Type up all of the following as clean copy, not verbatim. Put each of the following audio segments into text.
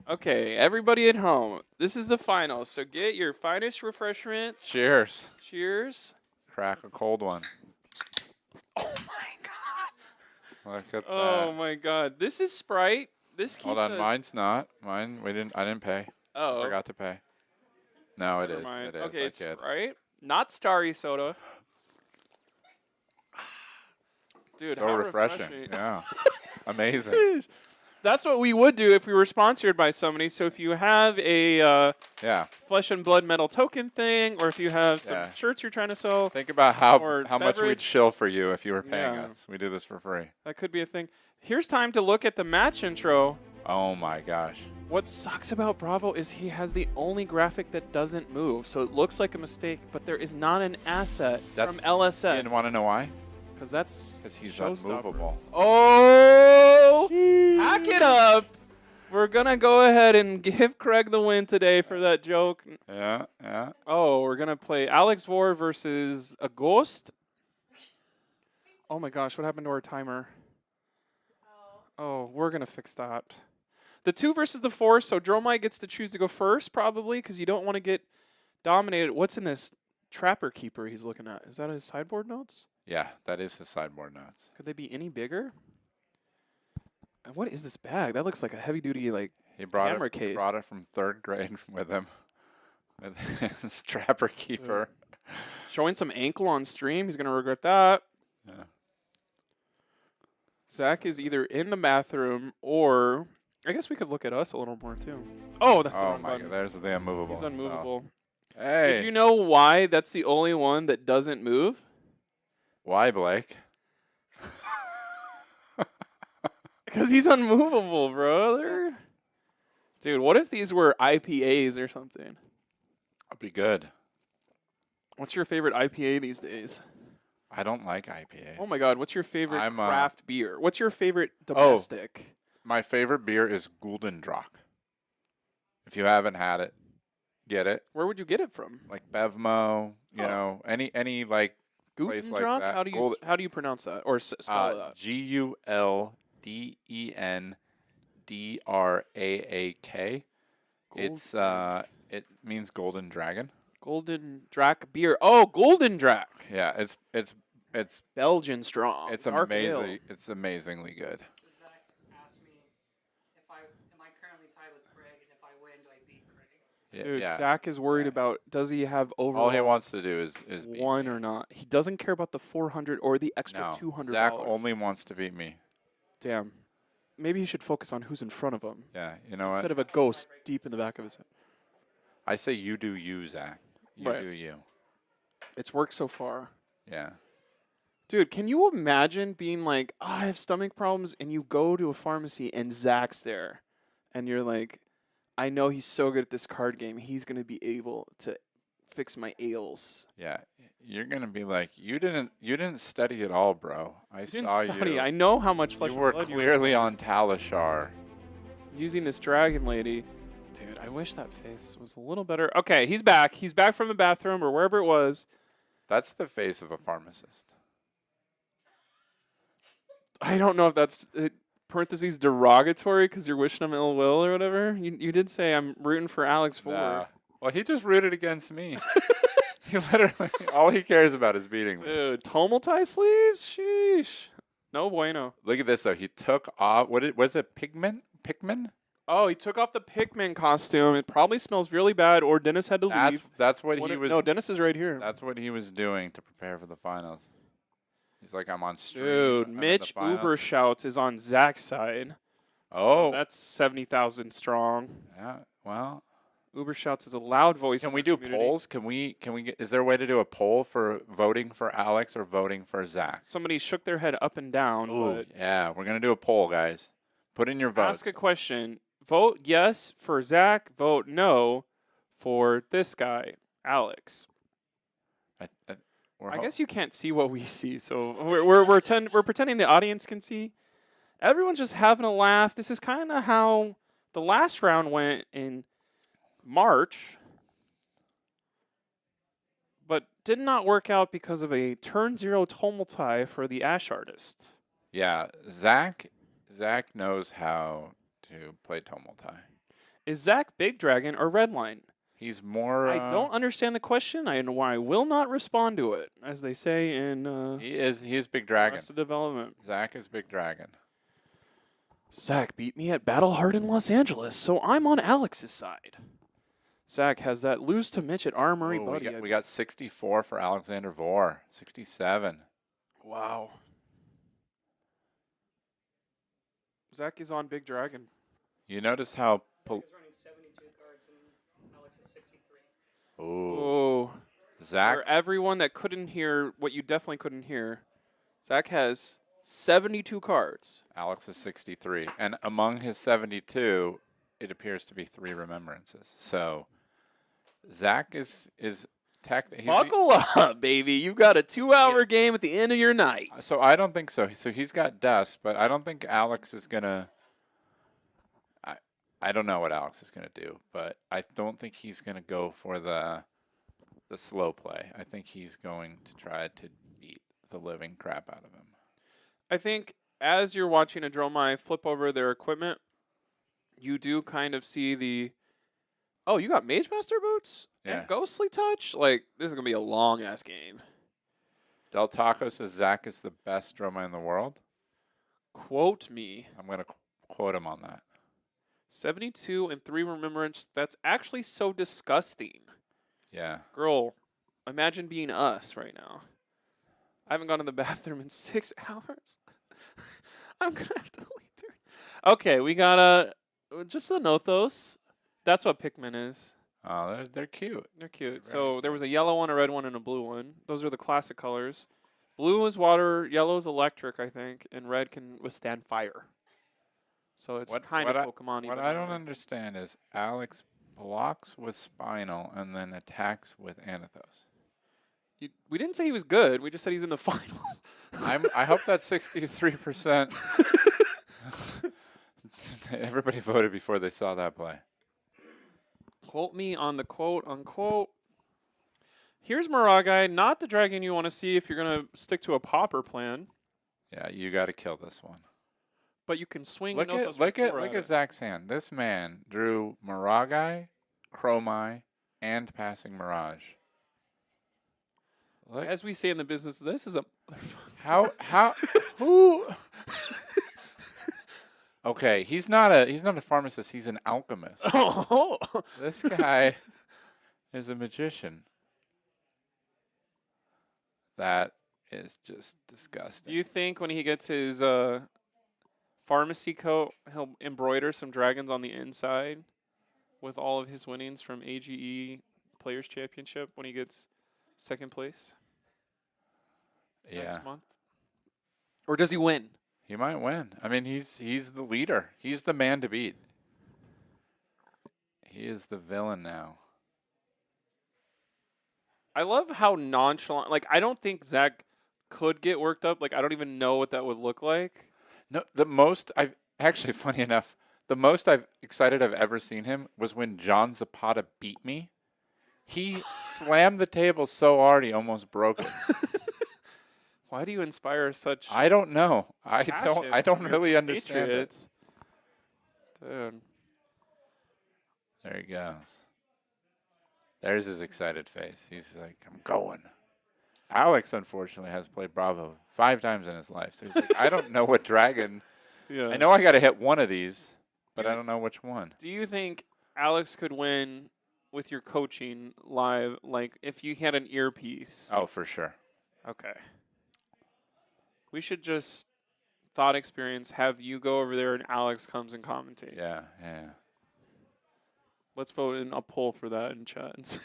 Okay, everybody at home, this is the final, so get your finest refreshments. Cheers. Cheers. Crack a cold one. Oh my god. Look at Oh that. my god. This is Sprite. This keeps Hold on, us. mine's not. Mine, I didn't pay. Oh. I forgot to pay. No, Never it is. mind. It is. Okay, I it's kid. Sprite. Not Starry Soda. Dude, So how refreshing. Yeah. Amazing. That's what we would do if we were sponsored by somebody. So if you have a Yeah. Flesh and Blood metal token thing, or if you have some Yeah. shirts you're trying to sell, Think about Or how much we'd beverage. chill for you if you were paying Yeah. us. We do this for free. that could be a thing. Here's time to look at the match intro. Oh my gosh. What sucks about Bravo is he has the only graphic that doesn't move, so it looks like a mistake, but there is not an asset That's- from LSS. You didn't want to know why? Because that's Because he's Showstopper. unmovable. Oh! Hack it up! We're going to go ahead and give Craig the win today for that joke. Yeah, yeah. Oh, we're going to play Alex Vore versus a ghost. Oh my gosh, what happened to our timer? Oh, we're going to fix that. The 2 versus the 4, so Dromai gets to choose to go first, probably, because you don't want to get dominated. What's in this Trapper Keeper he's looking at? Is that his sideboard notes? Yeah, that is the sideboard notes. Could they be any bigger? And what is this bag? That looks like a heavy-duty, like, He brought camera it, case. brought it from 3rd grade with him. With his Trapper Keeper. showing some ankle on stream. He's going to regret that. Yeah. Zach is either in the bathroom or... I guess we could look at us a little more, too. Oh, that's the Oh wrong my button. god, there's the unmovable. He's unmovable. So. Hey. Did you know why that's the only one that doesn't move? Why, Blake? Because he's unmovable, brother. Dude, what if these were IPAs or something? That'd be good. What's your favorite IPA these days? I don't like IPA. Oh my god, what's your favorite I'm, craft beer? What's your favorite domestic? My favorite beer is Gulden Drac. If you haven't had it, get it. Where would you get it from? Like Bevmo, you know, any like place like Gutendruck? that. How do you pronounce that or spell that? Guldendraak. It's it means golden dragon. Golden Drac beer. Oh, Golden Drac. Yeah, it's Belgian strong. it's Dark ale. amazing. It's amazingly good. So Zach asked me if am I currently tied with Craig, and if I win, do I beat Craig? Yeah, Dude, yeah. Zach is worried about does he have overall All he wants to do is beat one me. or not. He doesn't care about the 400 or the extra No, $200. Zach only wants to beat me. Damn. Maybe he should focus on who's in front of him Yeah, you know instead what? of a ghost deep in the back of his head. I say you do you, Zach. You Right. do you. It's worked so far. Yeah. Dude, can you imagine being like, oh, I have stomach problems, and you go to a pharmacy and Zach's there, and you're like, I know he's so good at this card game, he's gonna be able to fix my ails. Yeah. You're gonna be like, you didn't study at all, bro. I You didn't saw study. you. I know how much flesh You and were blood clearly on Talishar. using this dragon lady. Dude, I wish that face was a little better. Okay, he's back. He's back from the bathroom or wherever it was. That's the face of a pharmacist. I don't know if that's parentheses derogatory because you're wishing him ill will or whatever. You did say I'm rooting for Alex Vore. Nah. Well, he just rooted against me. He literally, all he cares about is beating me. Dude, Tumultai sleeves? Sheesh. No bueno. Look at this, though. He took off, was it Pikmin? Oh, he took off the Pikmin costume. It probably smells really bad, or Dennis had to leave. That's what he was. No, Dennis is right here. That's what he was doing to prepare for the finals. He's like, I'm on stream. Dude, I'm in the Mitch finals. Uber Shouts is on Zach's side. Oh. That's 70,000 strong. Yeah, well. Uber Shouts is a loud voice. Can in we the do community. polls? Can we get, is there a way to do a poll for voting for Alex or voting for Zach? Somebody shook their head up and down. Ooh, But yeah, we're going to do a poll, guys. Put in your votes. ask a question. Vote yes for Zach. Vote no for this guy, Alex. I guess you can't see what we see, so we're pretending the audience can see. Everyone's just having a laugh. This is kind of how the last round went in March, but did not work out because of a turn 0 Tumultai for the Ash Artist. Yeah, Zach knows how to play Tumultai. Is Zach Big Dragon or Redline? He's more. I don't understand the question. I will not respond to it, as they say in He is Big Dragon. Arrested Development. Zach is Big Dragon. Zach beat me at Battle Hard in Los Angeles, so I'm on Alex's side. Zach has that lose to Mitch at Armory Ooh, Buddy. we got 64 for Alexander Vore. 67. Wow. Zach is on Big Dragon. You notice how. Zach is running 72 cards and Alex is 63. Ooh. Oh. Zach. For everyone that couldn't hear what you definitely couldn't hear, Zach has 72 cards. Alex is 63. And among his 72, it appears to be 3 remembrances. So Zach is Buckle up, baby. You've got a 2-hour game at the end of your night. So I don't think so. So he's got dust, but I don't think Alex is going to. I don't know what Alex is going to do, but I don't think he's going to go for the slow play. I think he's going to try to beat the living crap out of him. I think as you're watching a Dromai flip over their equipment, you do kind of see the, oh, you got Mage Master boots and Ghostly Touch? Like, this is going to be a long-ass game. Del Taco says Zach is the best Dromai in the world. Quote me. I'm going to quote him on that. 72 and 3 remembrance. That's actually so disgusting. Yeah. Girl, imagine being us right now. I haven't gone to the bathroom in 6 hours. I'm going to have to leave. Okay, we got just a Nothos. That's what Pikmin is. Oh, they're cute. They're cute. Right. So there was a yellow one, a red one, and a blue one. Those are the classic colors. Blue is water, yellow is electric, I think, and red can withstand fire. So it's kind of Pokemon. What I don't understand is Alex blocks with Spinal and then attacks with Anathos. We didn't say he was good. We just said he's in the finals. I hope that's 63%. Everybody voted before they saw that play. Quote me on the quote unquote. Here's Maragai, not the dragon you want to see if you're going to stick to a popper plan. Yeah, you got to kill this one. But you can swing. Look at Zach's hand. This man drew Maragai, Chromai, and Passing Mirage. Look. As we say in the business, this is a how who? Okay, he's not a pharmacist. He's an alchemist. Oh, this guy is a magician. That is just disgusting. Do you think when he gets his pharmacy coat, he'll embroider some dragons on the inside with all of his winnings from AGE Players Championship when he gets second place next month? Or does he win? He might win. I mean, he's the leader. He's the man to beat. He is the villain now. I love how nonchalant. Like, I don't think Zach could get worked up. Like, I don't even know what that would look like. No, the most I've actually, funny enough, the most I've ever seen him was when John Zapata beat me. He slammed the table so hard he almost broke it. Why do you inspire such? I don't know. I don't from really your understand Patriots? it. Dude. There he goes. There's his excited face. He's like, I'm going. Alex, unfortunately, has played Bravo 5 times in his life. So he's like, I don't know what dragon. Yeah. I know I got to hit one of these, but I don't know which one. Do you think Alex could win with your coaching live, like if you had an earpiece? Oh, for sure. Okay. We should just, thought experience, have you go over there and Alex comes and commentates. Yeah. Let's vote in a poll for that in chat.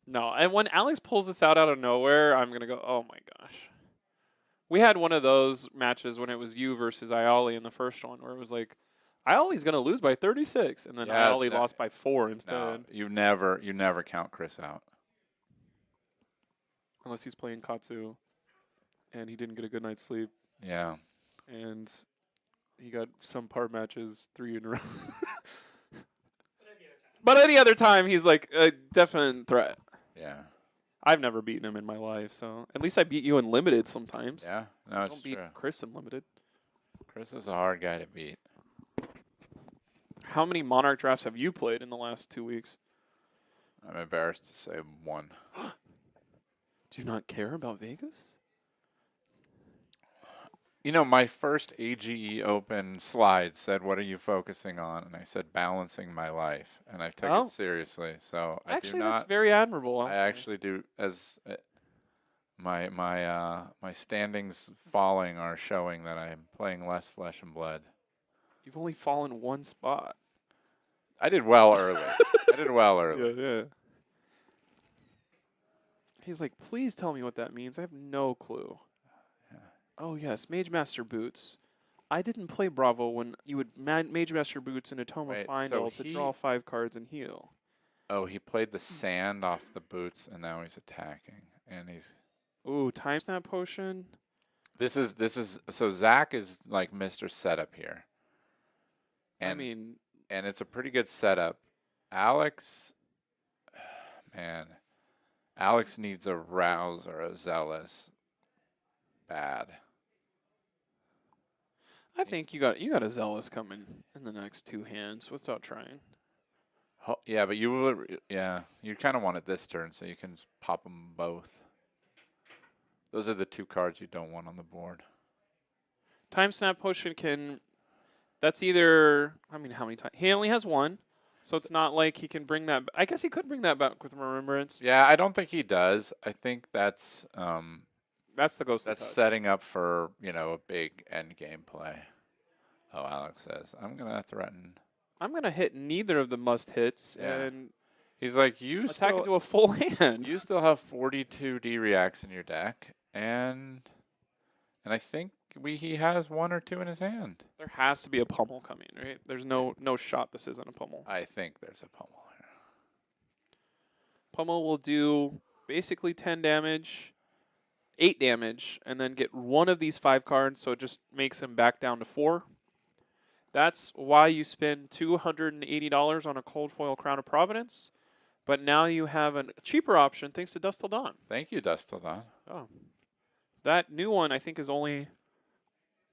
No, and when Alex pulls this out of nowhere, I'm going to go, oh my gosh. We had one of those matches when it was you versus Ioli in the first one, where it was like, Ioli's going to lose by 36, and then Ioli lost by 4 instead. No, you never count Chris out. Unless he's playing Katsu, and he didn't get a good night's sleep. Yeah. And he got some par matches 3 in a row. But any other time, he's like a definite threat. Yeah. I've never beaten him in my life, so at least I beat you in limited sometimes. Yeah. No, it's I don't beat true. Chris in limited. Chris is a hard guy to beat. How many Monarch drafts have you played in the last 2 weeks? I'm embarrassed to say 1. Do you not care about Vegas? You know, my first AGE Open slide said, "What are you focusing on?" And I said, "Balancing my life," and I took Oh. it seriously. So Actually, I do that's not. very admirable. I'll I say. actually do. As my standings falling are showing that I'm playing less flesh and blood. You've only fallen 1 spot. I did well early. I did well early. Yeah. He's like, please tell me what that means. I have no clue. Yeah. Oh, yes, Mage Master Boots. I didn't play Bravo when you would Mage Master Boots in Atoma Wait, Final so to draw he- 5 cards and heal. Oh, he played the sand off the boots, and now he's attacking, and he's. Ooh, Time Snap Potion. This is so Zach is like Mr. Setup here. And I mean, and it's a pretty good setup. Alex, man, Alex needs a Rouse or a Zealous bad. I think you got a Zealous coming in the next 2 hands without trying. Yeah, but you will. Yeah, you kind of want it this turn so you can pop them both. Those are the 2 cards you don't want on the board. Time Snap Potion can. That's either. I mean, how many times? He only has 1, so it's not like he can bring that. I guess he could bring that back with Remembrance. Yeah, I don't think he does. I think that's That's the Ghost of that's Touch. setting up for a big end game play. Oh, Alex says I'm gonna threaten. I'm gonna hit neither of the must hits Yeah. and He's like you attack still. into a full hand. You still have 42 D reacts in your deck, and I think he has 1 or 2 in his hand. There has to be a pummel coming, right? There's no shot this isn't a pummel. I think there's a pummel here. Pummel will do basically 10 damage, 8 damage, and then get 1 of these 5 cards, so it just makes him back down to 4. That's why you spend $280 on a cold foil Crown of Providence, but now you have a cheaper option thanks to Dust Till Dawn. Thank you, Dust Till Dawn. Oh, that new one I think is only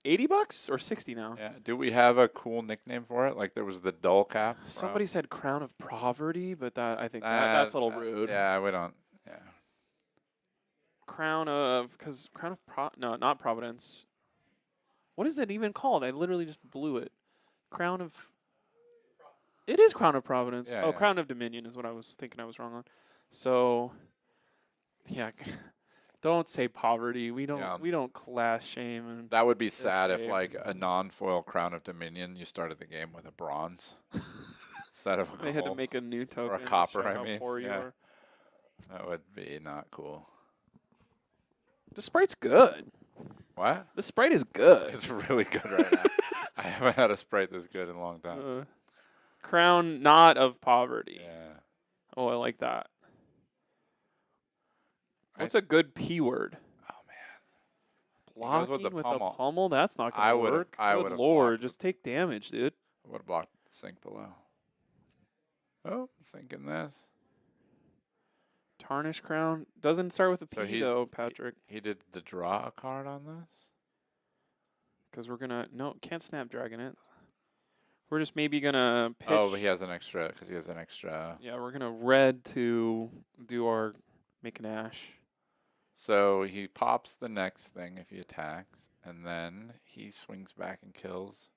$80 or 60 now. Yeah. Do we have a cool nickname for it? Like there was the Dull Cap. Somebody said Crown of Poverty, but I think that's a little rude. Yeah, we don't. Yeah. Crown of no, not Providence. What is it even called? I literally just blew it. Crown of. It is Crown of Providence. Yeah, oh, yeah. Crown of Dominion is what I was thinking. I was wrong on. So, yeah, don't say poverty. We don't class shame. And That would be sad if game. like a non-foil Crown of Dominion, you started the game with a bronze instead of a they had to gold. make a new token. to copper, show I how mean, poor you yeah. are. That would be not cool. The sprite's good. What? The sprite is good. It's really good right now. I haven't had a sprite this good in a long time. Crown not of poverty. Yeah. Oh, I like that. What's a good P word? Oh man. Blocking with the with pummel. a pummel? That's not I gonna would've- work. I Good would've lord, blocked just take damage, dude. I would have blocked the sink below. Oh, sink in this. Tarnish crown doesn't start with a P So he's- though, Patrick. He did the draw a card on this. Because we're gonna can't Snapdragon it. We're just maybe gonna pitch. Oh, but he has an extra because he has an extra. Yeah, we're gonna red to do our make an ash. So he pops the next thing if he attacks, and then he swings back and kills.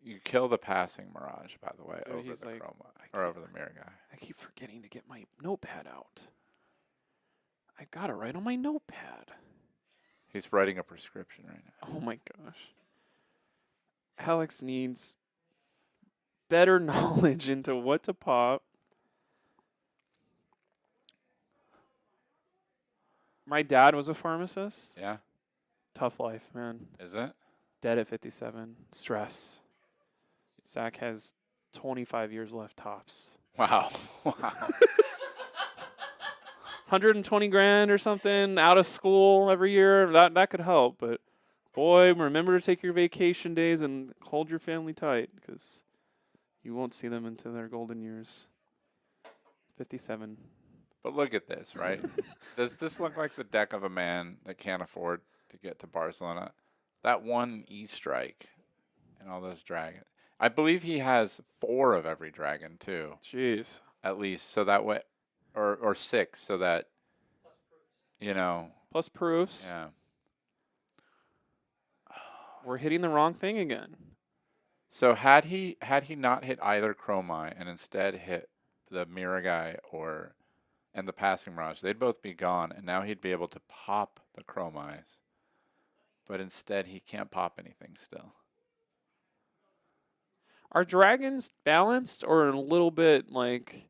You kill the passing mirage, by the way, So over he's the like, chroma I or keep- over the mirror guy. I keep forgetting to get my notepad out. I got it right on my notepad. He's writing a prescription right now. Oh my gosh. Alex needs better knowledge into what to pop. My dad was a pharmacist. Yeah, Tough life, man. is it? Dead at 57. Stress. Zach has 25 years left tops. Wow, wow. 120 grand or something out of school every year. That could help, but boy, remember to take your vacation days and hold your family tight because you won't see them until their golden years. 57. But look at this, right? Does this look like the deck of a man that can't afford to get to Barcelona? That one E strike and all those dragons. I believe he has 4 of every dragon too, Jeez. at least, so that way, or 6, so that Plus proofs. you know, Plus proofs. yeah. We're hitting the wrong thing again. So had he not hit either Chromai and instead hit the Miragai and the Passing Mirage, they'd both be gone, and now he'd be able to pop the Chromais. But instead, he can't pop anything still. Are dragons balanced or a little bit like,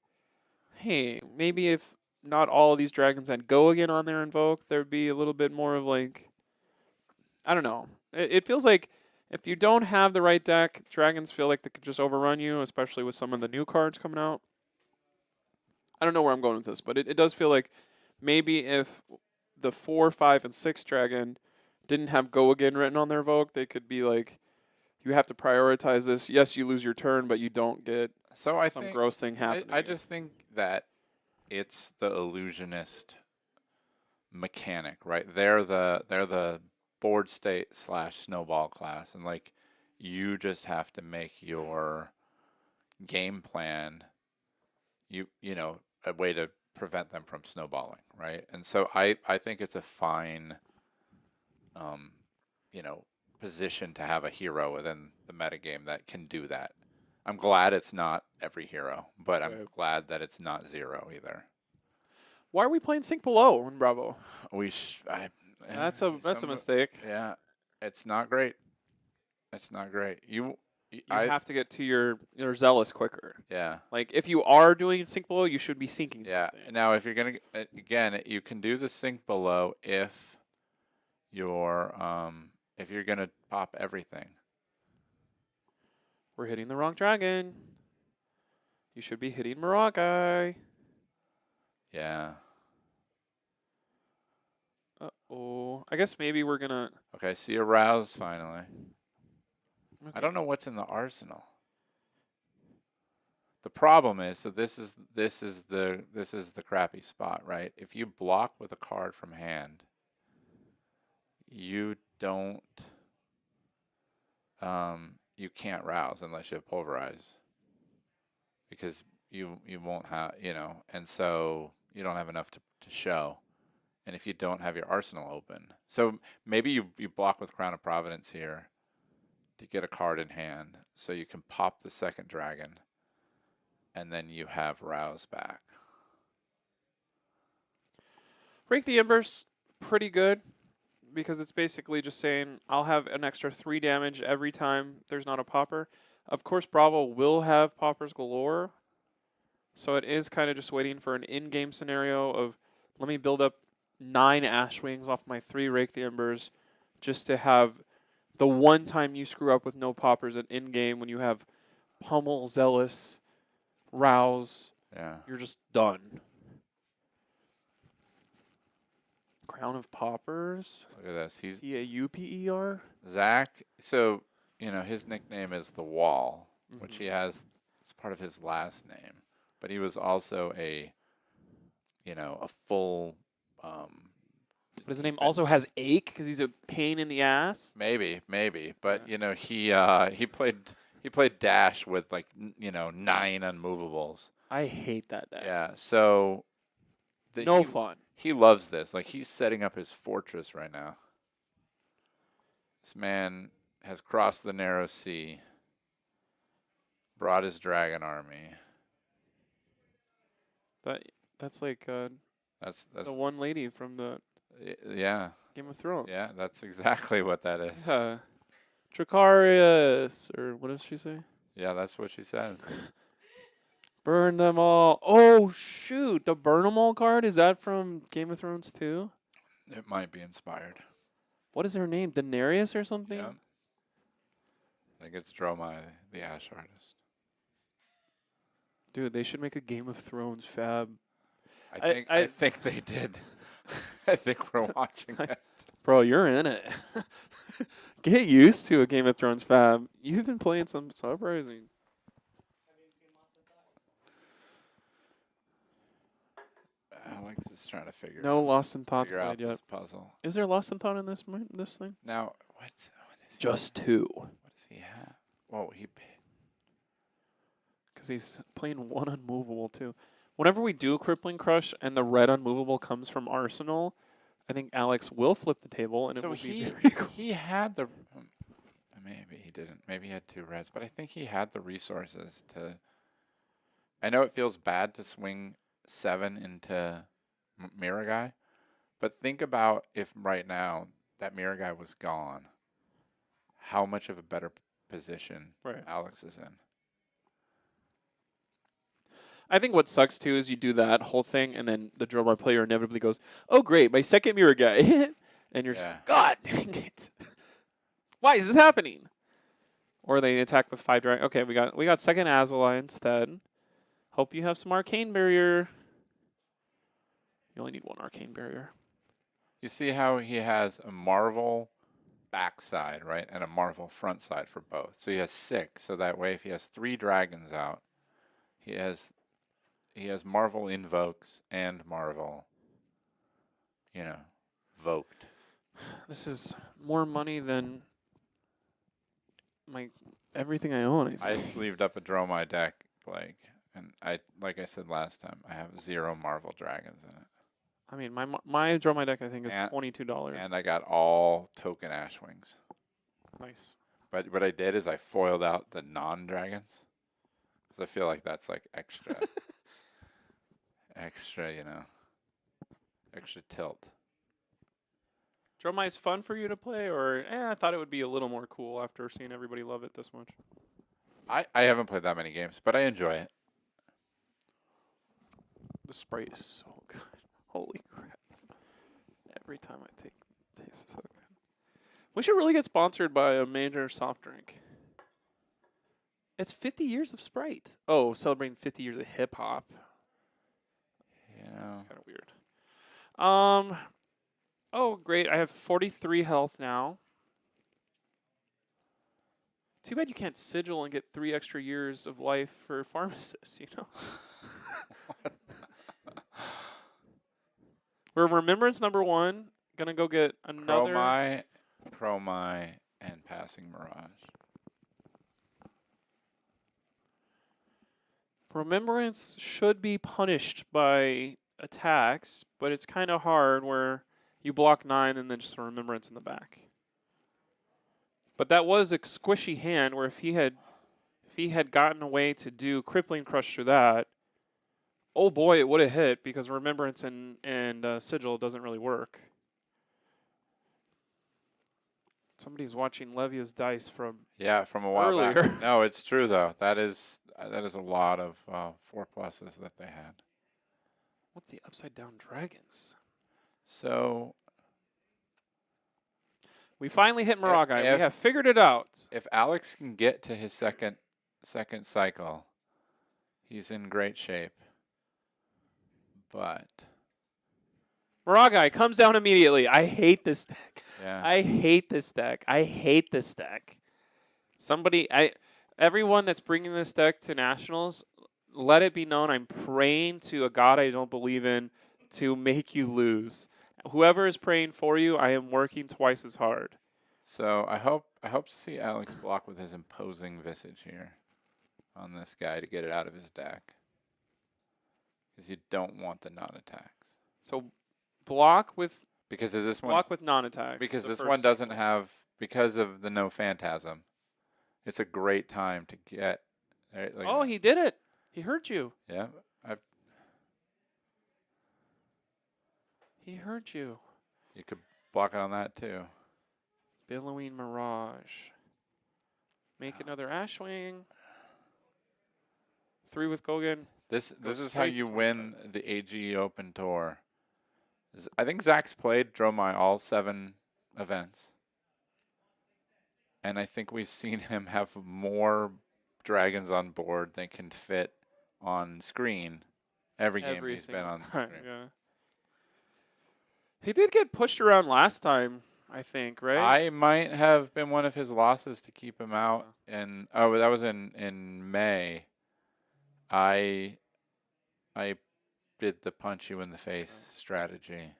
hey, maybe if not all of these dragons had go again on their invoke, there'd be a little bit more of like, I don't know. It feels like if you don't have the right deck, dragons feel like they could just overrun you, especially with some of the new cards coming out. I don't know where I'm going with this, but it does feel like maybe if the 4, 5, and 6 dragon didn't have go again written on their Vogue, they could be like, you have to prioritize this. Yes, you lose your turn, but you don't get So I some think gross thing happening. I just think that it's the illusionist mechanic, right? They're the board state / snowball class, and like you just have to make your game plan. You know, a way to prevent them from snowballing, right? And so I think it's a fine, you know, position to have a hero within the metagame that can do that. I'm glad it's not every hero, but I'm Right. glad that it's not 0 either. Why are we playing Sync Below in Bravo? That's a mistake. Yeah, it's not great. It's not great. You have to get to your zealous quicker. Yeah. Like if you are doing Sync Below, you should be syncing Yeah. something. Now, if you're gonna again, you can do the sync below if you're gonna pop everything. We're hitting the wrong dragon. You should be hitting Miragai. Yeah. Uh-oh. I guess maybe we're gonna... Okay. See a rouse finally. Okay. I don't know what's in the arsenal. The problem is, so this is the crappy spot, right? If you block with a card from hand, you don't you can't rouse unless you have pulverize, because you won't have, and so you don't have enough to show. And if you don't have your arsenal open, so maybe you block with Crown of Providence here to get a card in hand, so you can pop the second dragon, and then you have rouse back. Break the Embers, pretty good, because it's basically just saying, I'll have an extra 3 damage every time there's not a popper. Of course, Bravo will have poppers galore, so it is kind of just waiting for an in-game scenario of, let me build up 9 Ash Wings off my 3 Rake the Embers, just to have the one time you screw up with no poppers at in-game when you have Pummel, Zealous, Rouse, Yeah. you're just done. Crown of Poppers. Look at this. He's Pauper. Zach. So his nickname is the Wall, which he has. It's part of his last name, but he was also a full. But his name also has Ache because he's a pain in the ass. Maybe, but he played Dash with 9 unmovables. I hate that deck. Yeah, so No fun. He loves this. Like, he's setting up his fortress right now. This man has crossed the narrow sea, brought his dragon army. That's like That's the one lady from the yeah. Game of Thrones. Yeah, that's exactly what that is. Yeah. Dracarius, or what does she say? Yeah, that's what she says. Burn them all. Oh, shoot. The Burn 'em all card? Is that from Game of Thrones too? It might be inspired. What is her name? Daenerys or something? Yeah. I think it's Dromai, the Ash artist. Dude, they should make a Game of Thrones fab. I think they did. I think we're watching it. Bro, you're in it. Get used to a Game of Thrones fab. You've been playing some surprising. Alex is trying to figure Lost in Thought figure out played yet. this puzzle. Is there Lost in Thought in this thing? Now, what is he? Just 2. What does he have? Whoa, he because he's playing one unmovable too. Whenever we do Crippling Crush and the red unmovable comes from Arsenal, I think Alex will flip the table and it So will be he very cool. he had the maybe he didn't. Maybe he had 2 reds, but I think he had the resources to. I know it feels bad to swing 7 into Mirror Guy, but think about if right now that Mirror Guy was gone, how much of a better position Right. Alex is in. I think what sucks too is you do that whole thing and then the Dromai player inevitably goes, "Oh great, my second mirror guy," and you're just, Yeah. "God dang it! Why is this happening?" Or they attack with 5 drag. Okay, we got second Azwala instead. Hope you have some arcane barrier. You only need 1 arcane barrier. You see how he has a Marvel backside, right, and a Marvel front side for both. So he has 6. So that way, if he has 3 dragons out, he has Marvel invokes and Marvel, voked. This is more money than my everything I own. I I think. sleeved up a Dromai deck, Blake, and like I said last time, I have 0 Marvel dragons in it. I mean, my Dromai deck I think is And- $22. And I got all token Ashwings. Nice. But what I did is I foiled out the non-dragons. Because I feel like that's like extra, extra tilt. Dromai is fun for you to play, or I thought it would be a little more cool after seeing everybody love it this much. I haven't played that many games, but I enjoy it. The sprite is so good. Holy crap. Every time I taste it so good. We should really get sponsored by a major soft drink. It's 50 years of Sprite. Oh, celebrating 50 years of hip hop. That's kind of weird. Oh, great. I have 43 health now. Too bad you can't sigil and get 3 extra years of life for pharmacists, We're Remembrance number 1. Gonna go get another. Chromai, and Passing Mirage. Remembrance should be punished by attacks, but it's kind of hard where you block 9 and then just a Remembrance in the back. But that was a squishy hand where if he had gotten away to do Crippling Crush through that, oh boy, it would have hit because Remembrance and Sigil doesn't really work. Somebody's watching Levia's dice from from a while earlier. back. No, it's true though. That is a lot of 4+s that they had. What's the upside down dragons? So we finally hit Maragai. if- We have figured it out. if Alex can get to his second cycle, he's in great shape. But Maragai comes down immediately. I hate this deck. yeah, I hate this deck. I hate this deck. Everyone that's bringing this deck to nationals, let it be known I'm praying to a god I don't believe in to make you lose. Whoever is praying for you, I am working twice as hard. so I hope to see Alex block with his imposing visage here on this guy to get it out of his deck. Because you don't want the non-attacks. So block with Because of this one. block with non-attacks. Because the this first one doesn't cycle. have, because of the no phantasm, it's a great time to get. Oh, he did it. He hurt you. Yeah, He hurt you. you could block it on that too. Billowing Mirage. Make another Ashwing. 3 with Gogan. This Goes is how straight to you 25. win the AG Open Tour. I think Zach's played Dromai all 7 events. And I think we've seen him have more dragons on board than can fit on screen every game he's been single on time, screen. yeah. He did get pushed around last time, I think, right? I might have been one of his losses to keep him out. And that was in May. I did the punch you in the face strategy.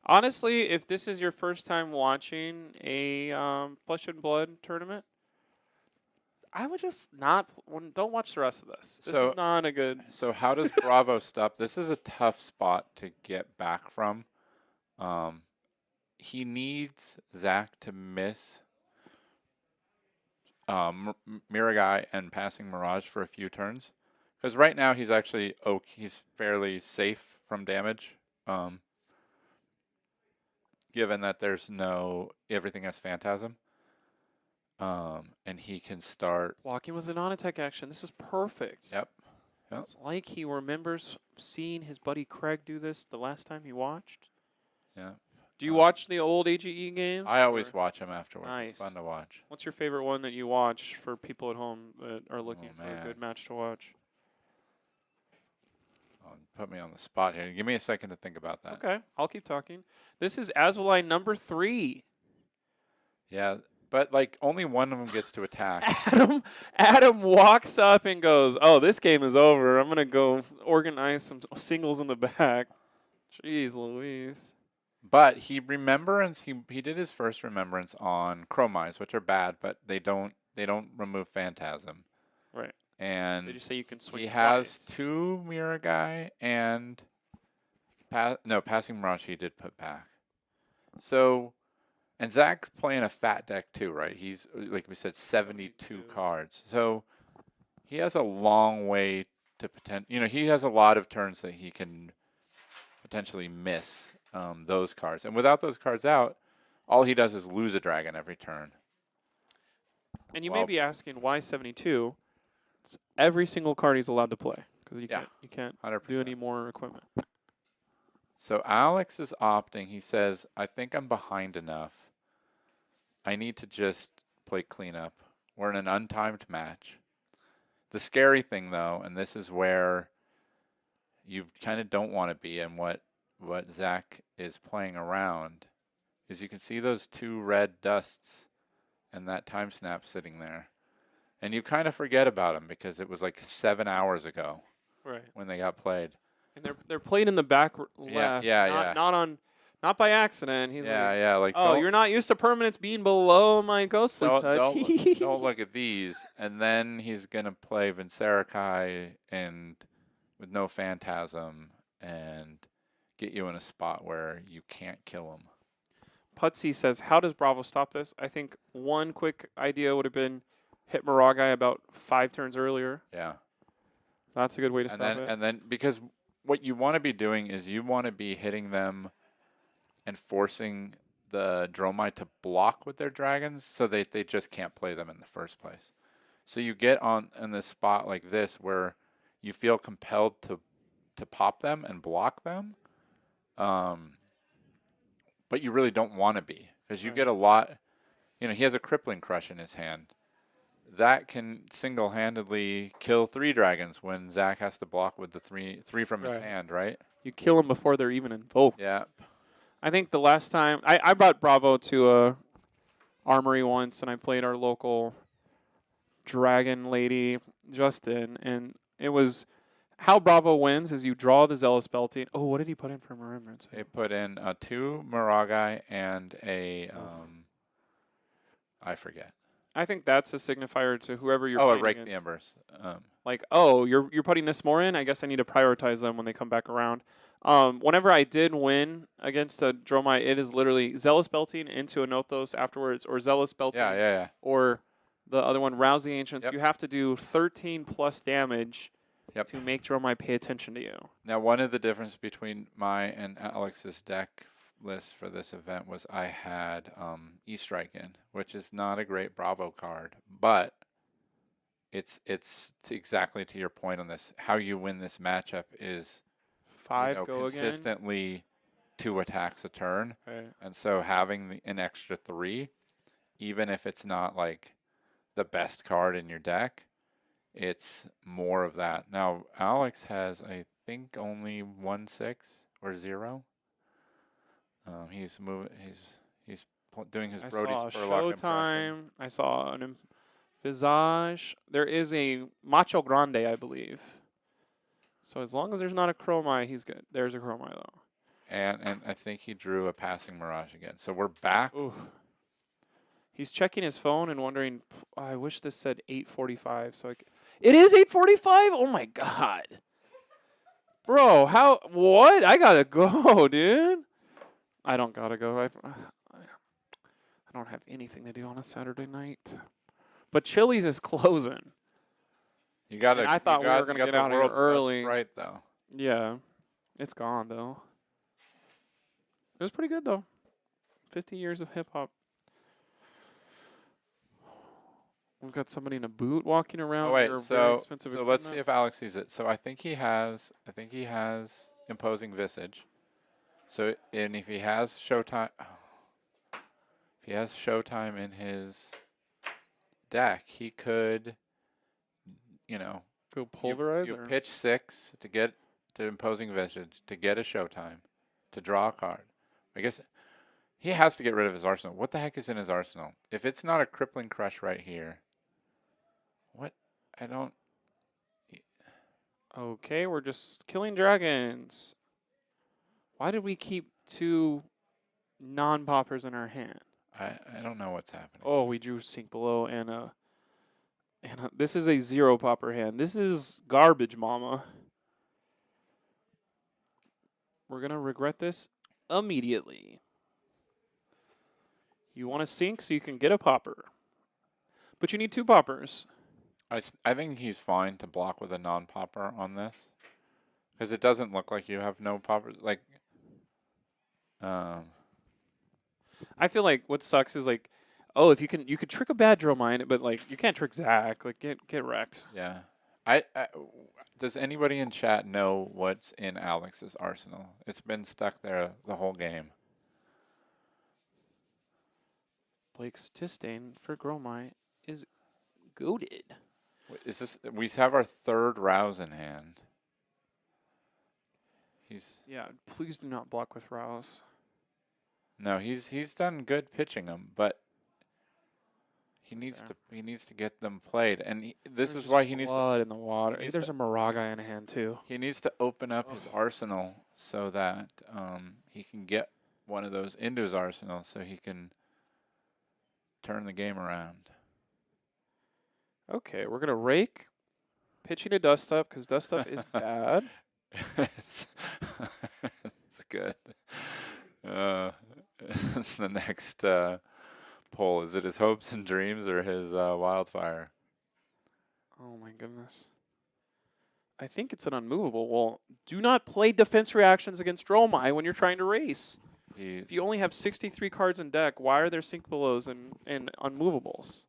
Honestly, if this is your first time watching a Flesh and Blood tournament, I would just not. Don't watch the rest of this. This So- is not a good. So how does Bravo stop? This is a tough spot to get back from. He needs Zach to miss Miragai and passing Mirage for a few turns. Because right now he's actually he's fairly safe from damage. Given that there's everything has Phantasm. And he can start. Blocking with a non-attack action. This is perfect. Yep. It's like he remembers seeing his buddy Craig do this the last time he watched. Yeah. Do you watch the old AGE games? I always or- watch him afterwards. Nice. It's fun to watch. What's your favorite one that you watch for people at home that are looking for man. a good match to watch? Oh, put me on the spot here. Give me a second to think about that. Okay, I'll keep talking. This is As Will I number 3. Yeah, but like only one of them gets to attack. Adam walks up and goes, "Oh, this game is over. I'm gonna go organize some singles in the back." Jeez Louise. But he did his first remembrance on Chromize, which are bad, but they don't remove Phantasm. Right. And Did you say you can swing he twice? has 2 Miragai and Passing Mirage he did put back. So, and Zach's playing a fat deck too, right? He's, like we said, 72 cards. So he has a long way to he has a lot of turns that he can potentially miss those cards. And without those cards out, all he does is lose a dragon every turn. And you may be asking why 72? It's every single card he's allowed to play because you can't 100%. do any more equipment. So Alex is opting. He says, I think I'm behind enough. I need to just play cleanup. We're in an untimed match. The scary thing, though, and this is where you kind of don't want to be, and what Zach is playing around, is you can see those 2 red dusts and that time snap sitting there. And you kind of forget about them because it was like 7 hours ago when they got played. And they're played in the back left. Not by accident. He's like, oh, you're not used to permanents being below my ghostly touch. Don't look at these. And then he's gonna play Vincerakai and with no Phantasm and get you in a spot where you can't kill him. Putsy says, how does Bravo stop this? I think one quick idea would have been hit Miragai about 5 turns earlier. Yeah. That's a good way to stop it. And then, because what you want to be doing is you want to be hitting them and forcing the Dromai to block with their dragons so they just can't play them in the first place. So you get in this spot like this where you feel compelled to pop them and block them. But you really don't want to be because you get a lot. He has a crippling crush in his hand. That can single-handedly kill 3 dragons when Zach has to block with the three from his hand, right? You kill them before they're even invoked. Yeah. I think the last time I brought Bravo to a armory once, and I played our local dragon lady, Justin, and it was how Bravo wins is you draw the Zealous Belting. Oh, what did he put in for remembrance? They put in 2 Miragai and a I forget. I think that's a signifier to whoever you're playing Rake against. the Embers. Like, oh, you're putting this more in? I guess I need to prioritize them when they come back around. Whenever I did win against a Dromai, it is literally Zealous Belting into a Nothos afterwards, or Zealous Belting. Yeah. Or the other one, Rouse the Ancients. Yep. You have to do 13 plus damage to make Dromai pay attention to you. Now, one of the differences between my and Alex's deck list for this event was I had E-Strike in, which is not a great Bravo card, but it's exactly to your point on this. How you win this matchup is 5 go consistently again. 2 attacks a turn, Right. and so having an extra 3, even if it's not like the best card in your deck, it's more of that. Now Alex has, I think, only 1/6 or 0. He's moving. He's doing his Brody's Spurlock impression. I saw an Visage. There is a Macho Grande, I believe. So as long as there's not a Chromai, he's good. There's a Chromai though. And I think he drew a Passing Mirage again. So we're back. Ooh. He's checking his phone and wondering, I wish this said 8:45 so it is 8:45? Oh my god. Bro, what? I got to go, dude. I don't got to go. I don't have anything to do on a Saturday night. But Chili's is closing. You got And I thought we were going to get out of here early. Right though. Yeah. It's gone though. It was pretty good though. 50 years of hip hop. We've got somebody in a boot walking around. Oh wait, very so expensive let's see equipment. if Alex sees it. So I think he has imposing visage. So and if he has Showtime, in his deck, he could, Go you pulverize or pitch 6 to get to imposing visage to get a Showtime, to draw a card. I guess he has to get rid of his arsenal. What the heck is in his arsenal? If it's not a crippling crush right here, what? I don't. Okay, we're just killing dragons. Why did we keep 2 non-poppers in our hand? I don't know what's happening. Oh, we drew Sink Below and this is a 0 popper hand. This is garbage, mama. We're going to regret this immediately. You want to sink so you can get a popper. But you need 2 poppers. I think he's fine to block with a non-popper on this, because it doesn't look like you have no poppers. Like, I feel like what sucks is like, oh, if you could trick a bad Dromai, but like you can't trick Zach. Like get wrecked. yeah. Does anybody in chat know what's in Alex's arsenal? It's been stuck there the whole game. Blake's disdain for Dromai is goated. Is this? We have our 3rd rouse in hand. Yeah, please do not block with Rouse. No, he's done good pitching them, but he needs to get them played, and this is why he needs blood in the water. needs There's to- a Moraga in hand too. He needs to open up his arsenal so that he can get one of those into his arsenal so he can turn the game around. Okay, we're gonna rake, pitching to Dust Up because Dust Up is bad. it's good. It's the next poll. Is it his hopes and dreams or his wildfire? Oh my goodness. I think it's an unmovable. Well, do not play defense reactions against Dromai when you're trying to race. If you only have 63 cards in deck, why are there Sink Belows and unmovables?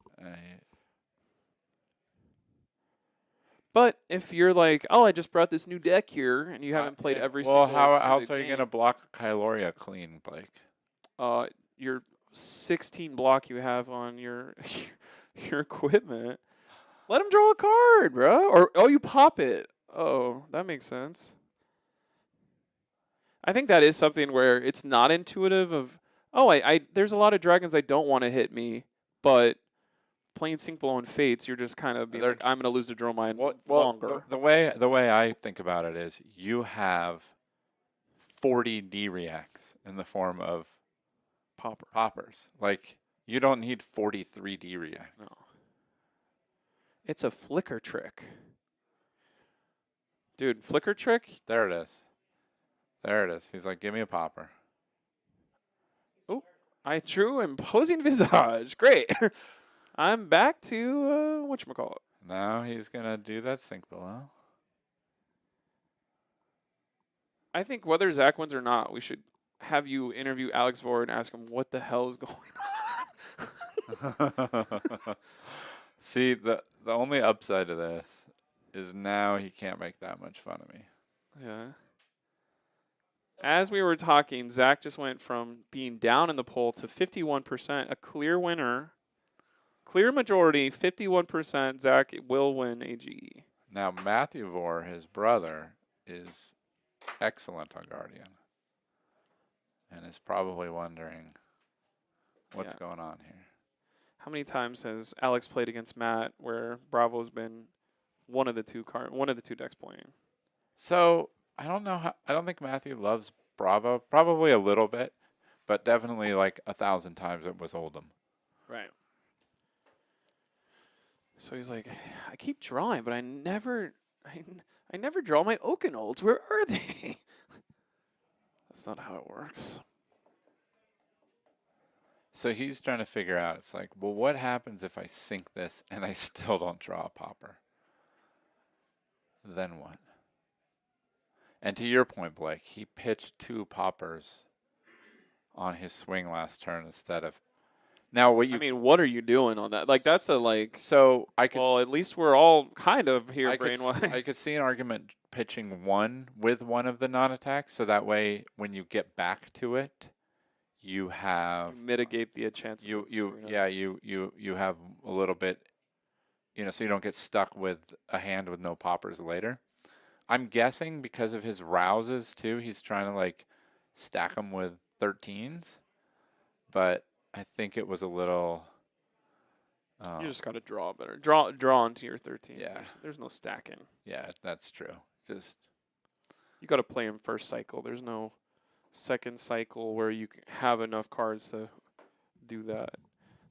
But if you're like, oh, I just brought this new deck here, and you haven't played every single. Well, how else are you gonna block Kyloria clean, Blake? Your 16 block you have on your your equipment. Let him draw a card, bro. Or you pop it. Oh, that makes sense. I think that is something where it's not intuitive. Of I there's a lot of dragons I don't want to hit me, but playing Sink Below and Fates, you're just kind of being like, I'm going to lose to Dromai longer. The way I think about it is you have 40 D-reacts in the form of poppers. Like, you don't need 43 D-reacts. No. It's a flicker trick. Dude, flicker trick? There it is. There it is. He's like, give me a popper. Oh, I drew Imposing Visage. Great. I'm back to, whatchamacallit. Now he's going to do that Sink Below. I think whether Zach wins or not, we should have you interview Alex Vore and ask him what the hell is going on. See, the only upside to this is now he can't make that much fun of me. Yeah. As we were talking, Zach just went from being down in the poll to 51%, a clear winner. Clear majority, 51%. Zach will win AGE. Now, Matthew Vore, his brother, is excellent on Guardian. And is probably wondering what's going on here. How many times has Alex played against Matt where Bravo's been one of the two decks playing? So I don't know. I don't think Matthew loves Bravo. Probably a little bit, but definitely like 1,000 times it was Oldham. Right. So he's like, I keep drawing, but I never draw my Oakenolds. Where are they? That's not how it works. So he's trying to figure out, it's like, well, what happens if I sink this and I still don't draw a popper? Then what? And to your point, Blake, he pitched 2 poppers on his swing last turn instead of. Now, what you. I mean, what are you doing on that? Like, that's a like. So I could. Well, at least we're all kind of here I brain-wise. could see an argument pitching 1 with one of the non-attacks, so that way when you get back to it, you have. You mitigate the chance. You have a little bit, so you don't get stuck with a hand with no poppers later. I'm guessing because of his rouses too, he's trying to like stack them with 13s, but I think it was a little. You just got to draw better. Draw onto your 13. Yeah. There's no stacking. Yeah, that's true. Just You got to play him first cycle. There's no second cycle where you have enough cards to do that.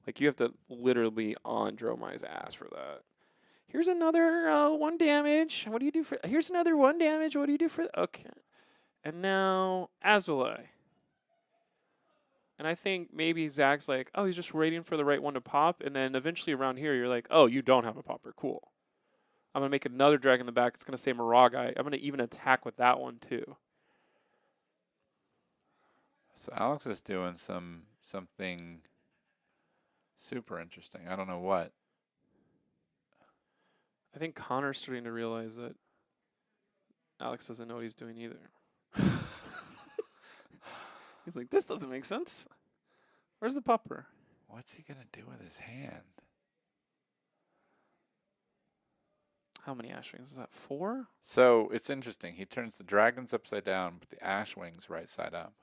Like, you have to literally be on Dromai's ass for that. Here's another 1 damage. What do you do for? Here's another 1 damage. What do you do for? Okay. And now Azulai. And I think maybe Zach's like, oh, he's just waiting for the right one to pop. And then eventually around here, you're like, oh, you don't have a popper. Cool. I'm going to make another drag in the back. It's going to say Maragai. I'm going to even attack with that one, too. so Alex is doing something super interesting. I don't know what. I think Connor's starting to realize that Alex doesn't know what he's doing either. He's like, this doesn't make sense. Where's the popper? What's he gonna do with his hand? How many ash wings is that? 4? So it's interesting. He turns the dragons upside down, but the ash wings right side up.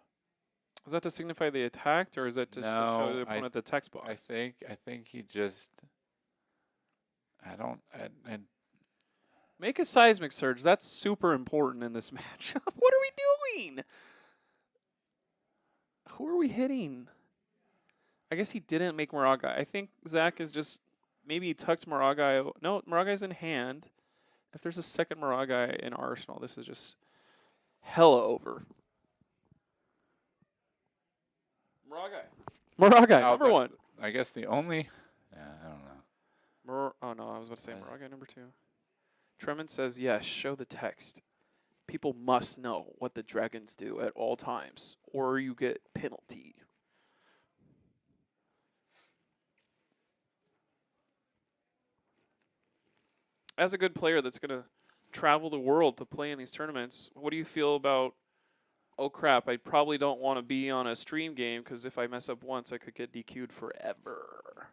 Is that to signify they attacked, or is that just to show the opponent the text box? I think he just. I Make a seismic surge. That's super important in this matchup. What are we doing? Who are we hitting? I guess he didn't make Maragai. I think Zach is just, maybe he tucks Maragai. No, Maragai's in hand. If there's a second Maragai in Arsenal, this is just hella over. Maragai, number 1. I guess the only. I don't know. Oh no, I was about to say Maragai number 2. Tremont says, yes, show the text. People must know what the dragons do at all times, or you get penalty. As a good player that's going to travel the world to play in these tournaments, what do you feel about, oh crap, I probably don't want to be on a stream game because if I mess up once, I could get DQ'd forever.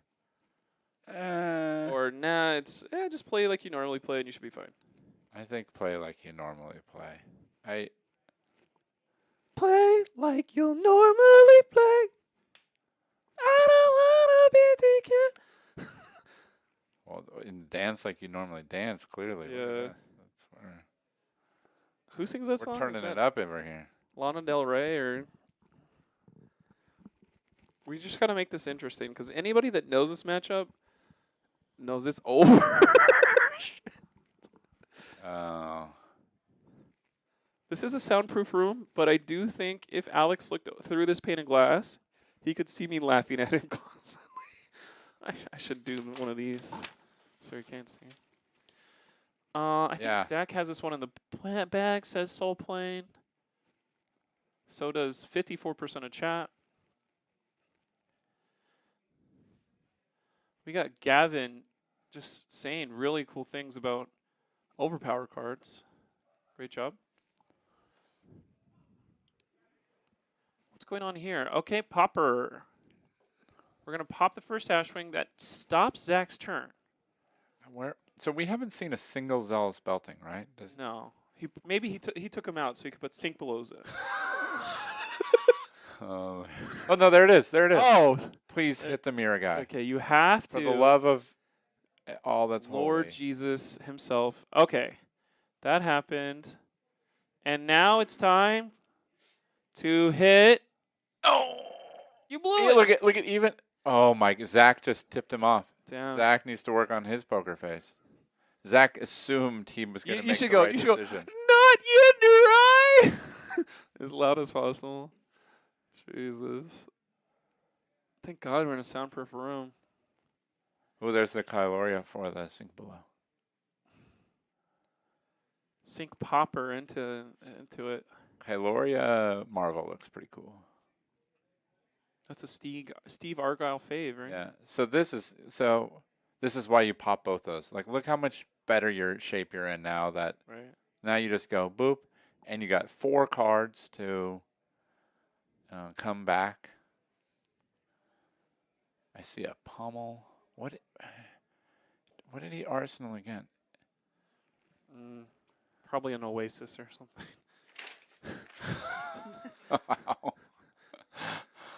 Or, nah, it's, just play like you normally play and you should be fine. I think play like you normally play. Play like you'll normally play. I don't want to be DQ'd. Well, in dance like you normally dance, clearly. Yeah. That's where Who sings that song? we're turning it up over here. Lana Del Rey, or we just got to make this interesting because anybody that knows this matchup knows it's over. Oh. This is a soundproof room, but I do think if Alex looked through this pane of glass, he could see me laughing at him constantly. I should do one of these so he can't see. I think Zach has this one in the plant bag, says Soul Plane. So does 54% of chat. We got Gavin just saying really cool things about overpower cards. Great job. What's going on here? Okay, popper. We're going to pop the first Ashwing. That stops Zach's turn. So we haven't seen a single Zealous Belting, right? No. Maybe he took him out so he could put Sink Belows in. Oh, no, there it is. There it is. Oh. Please hit the mirror guy. Okay, you have to. For the love of all that's Lord holy. Jesus himself. Okay. That happened. And now it's time to hit. Oh. You blew Yeah, it. look at even. Oh, my. Zach just tipped him off. Damn. Zach needs to work on his poker face. Zach assumed he was going to You make should the go. right You should decision. go. Not yet, Dromai. As loud as possible. Jesus. Thank God we're in a soundproof room. Oh, there's the Kyloria for the sink below. Sink popper into it. Kyloria Marvel looks pretty cool. That's a Steve Argyle fave, right? Yeah. So this is why you pop both those. Like, look how much better your shape you're in now. That Right. now you just go boop, and you got 4 cards to come back. I see a pommel. What did he arsenal again? Probably an Oasis or something.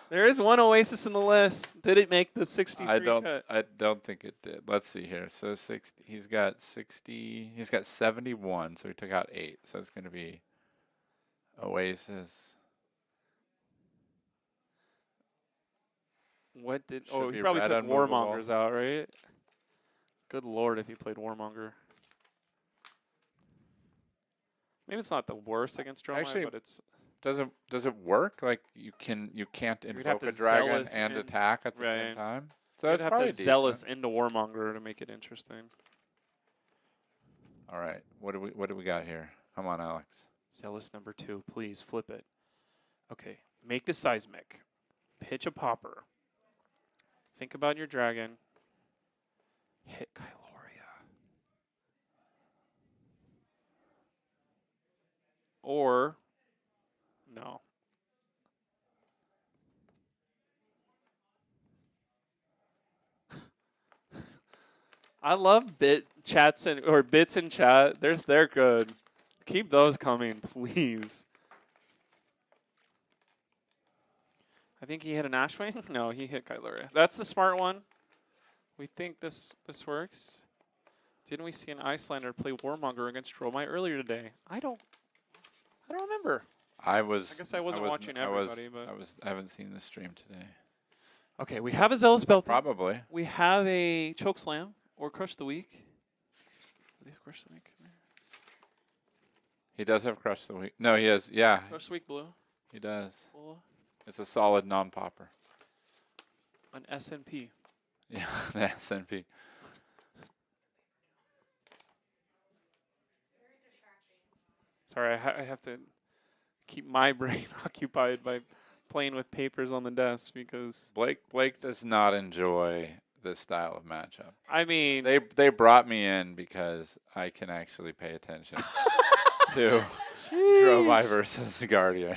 There is one Oasis in the list. Did it make the 63 cut? I don't think it did. Let's see here. So 60. He's got 60. He's got 71. So he took out 8. So it's going to be Oasis. What did? Should He be probably red took unmovable. Warmongers out, right? Good lord, if he played Warmonger. Maybe it's not the worst against Dromai, Actually, but it's. Does it work? Like you can't You'd invoke have to a dragon zealous and in- attack at the right. same time. So You'd that's have probably to zealous decent. into Warmonger to make it interesting. All right, what do we got here? Come on, Alex. Zealous number 2, please flip it. Okay, make the seismic. Pitch a popper. Think about your dragon. Hit Kyloria. Or, no. I love bits in chat. They're good. Keep those coming, please. I think he hit an Ashwing. No, he hit Kyloria. That's the smart one. We think this works. Didn't we see an Icelander play Warmonger against Dromai earlier today? I don't remember. I guess I wasn't watching everybody, but I haven't seen the stream today. okay, we have a Zealous Belting. Probably. We have a Chokeslam or Crush the Week. Do they have Crush the Week? He does have Crush the Week. No, he has. Yeah, Crush the Week blue. he does. Full. It's a solid non-popper. An SNP. Yeah, the SNP. Sorry, I have to keep my brain occupied by playing with papers on the desk because Blake does not enjoy this style of matchup. I mean They brought me in because I can actually pay attention to Dromai versus Guardian.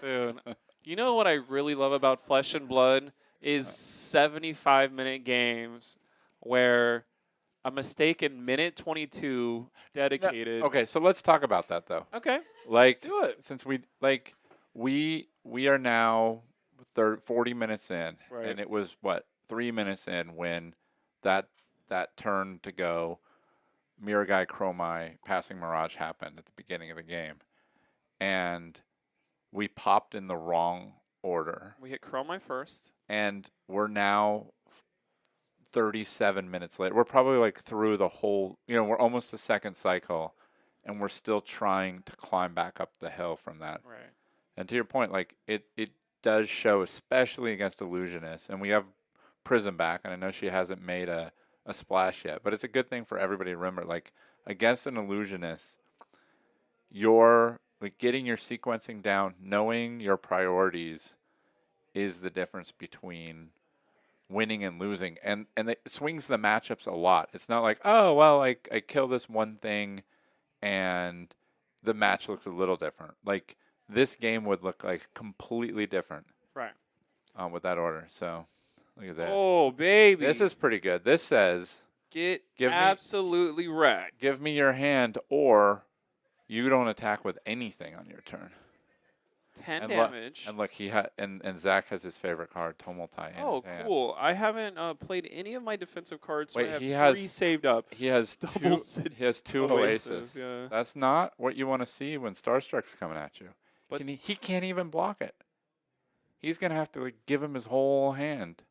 dude, you know what I really love about Flesh and Blood is 75-minute games where a mistake in minute 22 dedicated. Okay, so let's talk about that though. Okay. Like, Let's do it. since we are now 40 minutes in, Right. and it was 3 minutes in when that turn to go Miragai Chromai passing Mirage happened at the beginning of the game, and we popped in the wrong order, We hit Chromai first. and we're now 37 minutes later. We're probably like through the whole, we're almost the second cycle, and we're still trying to climb back up the hill from that. Right. And to your point, like it does show, especially against Illusionist, and we have Prism back, and I know she hasn't made a splash yet, but it's a good thing for everybody to remember. Like against an Illusionist, you're like getting your sequencing down, knowing your priorities is the difference between winning and losing, and it swings the matchups a lot. It's not like, oh well, I kill this one thing and the match looks a little different. Like this game would look like completely different, Right. with that order. So look at that. Oh, baby. This is pretty good. This says Get give me- absolutely wrecked. give me your hand, or you don't attack with anything on your turn. 10 And damage. And look, and Zach has his favorite card, Tumultai. in Oh, his hand. cool. I haven't played any of my defensive cards, so Wait, I have he 3 has- saved up. He has Double he has 2 Oasis, Oasis. yeah. That's not what you want to see when Starstruck's coming at you. But- He can't even block it. He's gonna have to give him his whole hand.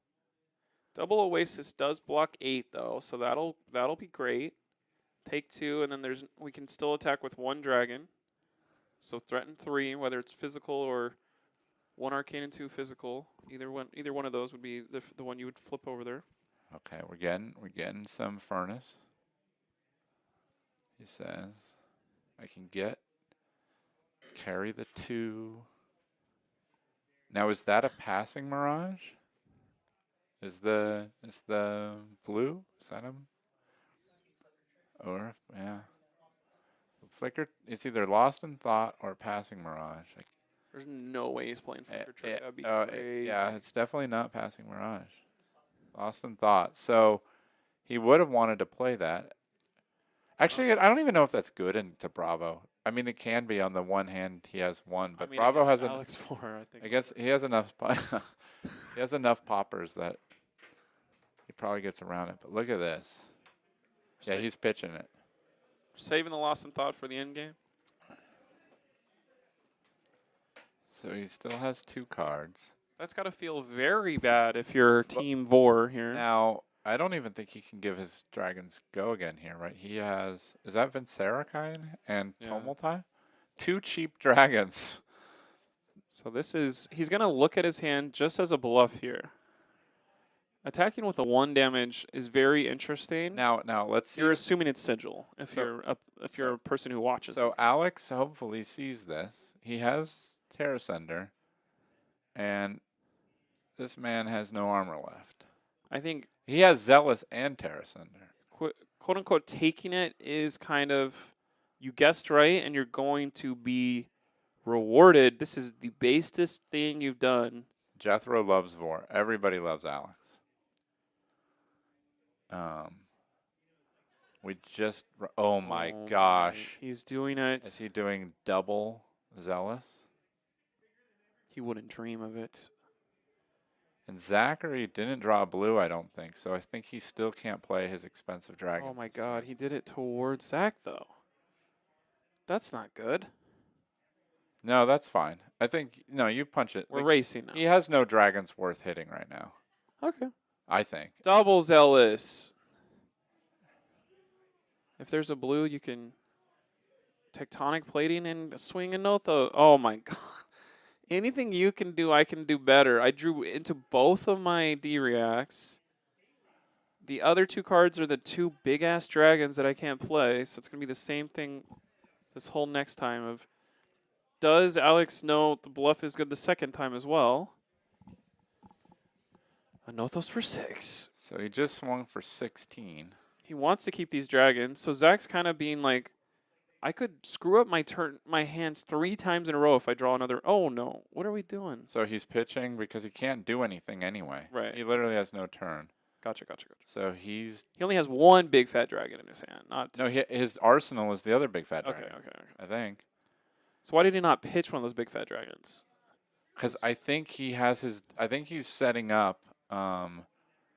Double Oasis does block 8 though, so that'll be great. Take 2, and then we can still attack with 1 dragon. So threaten 3, whether it's physical or 1 arcane and 2 physical. Either one of those would be the one you would flip over there. Okay, we're getting some furnace. He says, I can carry the 2. Now, is that a passing mirage? Is the blue? Is that him? Or yeah. Flicker. It's either lost in thought or passing mirage. There's no way he's playing Flicker Trick. That'd be crazy. Yeah, it's definitely not passing mirage. Lost in thought. So he would have wanted to play that. Actually, I don't even know if that's good into Bravo. I mean, it can be on the one hand he has 1, but Bravo has Alex Vore, I think. I guess he has enough. He has enough poppers that he probably gets around it. But look at this. Yeah, he's pitching it. Saving the Lost in Thought for the end game. So he still has 2 cards. That's got to feel very bad if you're Team Vore here. Now, I don't even think he can give his dragons go again here, right? He has, is that Vincerakai and Tumultai? 2 cheap dragons. So he's going to look at his hand just as a bluff here. Attacking with a 1 damage is very interesting. Now let's see. You're assuming it's Sigil if you're a person who watches. So Alex hopefully sees this. He has Terra Sender, and this man has no armor left. I think he has Zealous and Terra Sender. Quote unquote taking it is kind of, you guessed right, and you're going to be rewarded. This is the basest thing you've done. Jethro loves Vore. Everybody loves Alex. We just, oh my gosh. He's doing it. Is he doing double Zealous? He wouldn't dream of it. And Zachary didn't draw blue, I don't think. So I think he still can't play his expensive dragons. Oh my god, he did it towards Zach, though. That's not good. No, that's fine. I think, no, you punch it. We're racing now. He has no dragons worth hitting right now. Okay. I think. Double Zealous. If there's a blue, you can tectonic plating and swing a Notho. Oh my god. Anything you can do, I can do better. I drew into both of my D-Reacts. The other 2 cards are the 2 big-ass dragons that I can't play, so it's going to be the same thing this whole next time of, does Alex know the bluff is good the second time as well? A Nothos for 6. So he just swung for 16. He wants to keep these dragons, so Zach's kind of being like, I could screw up my hands 3 times in a row if I draw another. Oh no, what are we doing? So he's pitching because he can't do anything anyway. Right. He literally has no turn. Gotcha. So he only has 1 big fat dragon in his hand, not 2. No, his arsenal is the other big fat dragon. Okay. I think. So why did he not pitch one of those big fat dragons? Because I think he has his. I think he's setting up.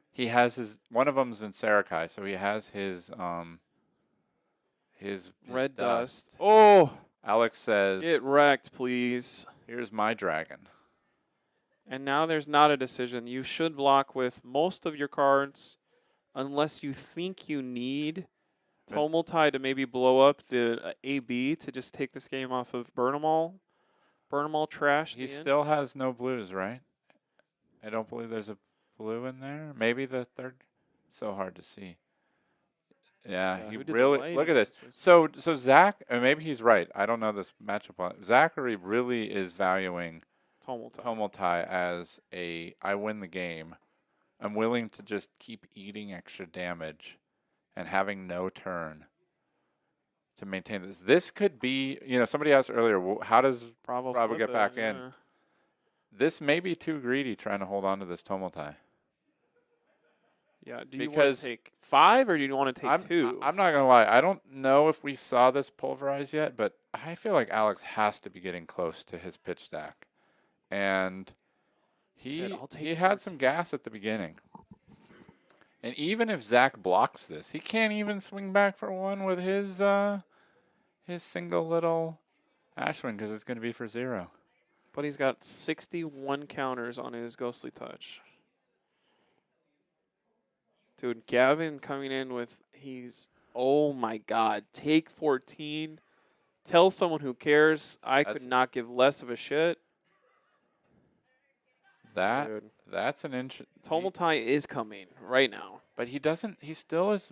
He has his. One of them's Vincerakai, so he has his red dust. Oh, Alex says, get wrecked, please. Here's my dragon. And now there's not a decision. You should block with most of your cards unless you think you need Tumultai to maybe blow up the AB to just take this game off of Burn 'em All. Burn 'em All trash. He still has no blues, right? I don't believe there's a blue in there. Maybe the third. It's so hard to see. Yeah, he really, look at this. So Zach, or maybe he's right. I don't know this matchup. Zachary really is valuing Tumultai as I win the game. I'm willing to just keep eating extra damage and having no turn to maintain this. This could be, somebody asked earlier, how does Bravo get back in? This may be too greedy trying to hold on to this Tumultai. Yeah, do you want to take 5 or do you want to take 2? I'm not going to lie. I don't know if we saw this pulverize yet, but I feel like Alex has to be getting close to his pitch stack. And he had some gas at the beginning. And even if Zach blocks this, he can't even swing back for 1 with his single little Ashwin because it's going to be for 0. But he's got 61 counters on his Ghostly Touch. Dude, Gavin coming in with oh my God, take 14. Tell someone who cares. I could not give less of a shit. Dude. That's an inch. Tomultai is coming right now. But he doesn't. He still is.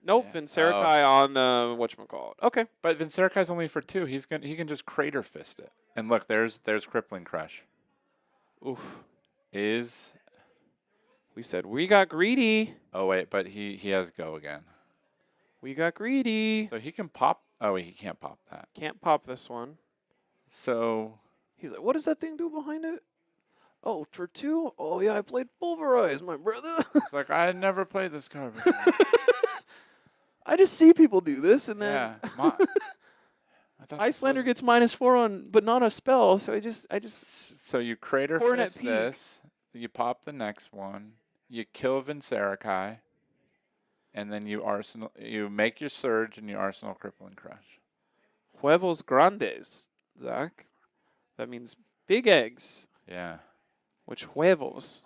Nope, Yeah. Vincerakai on the whatchamacallit. Okay. But Vincerakai's only for 2. He can just crater fist it. And look, there's crippling crush. Oof. We said we got greedy. Oh wait, but he has go again. We got greedy. So he can pop. Oh wait, he can't pop that. Can't pop this one. So he's like, what does that thing do behind it? Oh, for 2? Oh yeah, I played Pulverize, my brother. It's like I had never played this card before. I just see people do this, and then yeah. Icelander gets -4 on, but not a spell. So I just. So you crater Coronet fist Peak. this. You pop the next one. You kill Vincerakai, and then you make your surge and you arsenal crippling crush. Huevos grandes, Zach. That means big eggs. Yeah. Which huevos?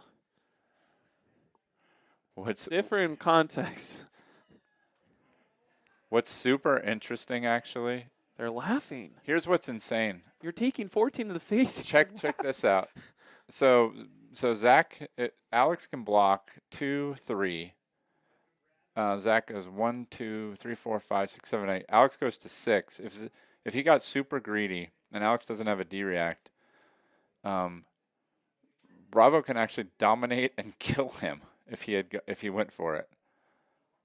What's different context? What's super interesting, actually? They're laughing. Here's what's insane. You're taking 14 to the face. Check this out. So Alex can block 2, 3. Zach goes 1, 2, 3, 4, 5, 6, 7, 8. Alex goes to 6. If he got super greedy and Alex doesn't have a D-react, Bravo can actually dominate and kill him if he went for it.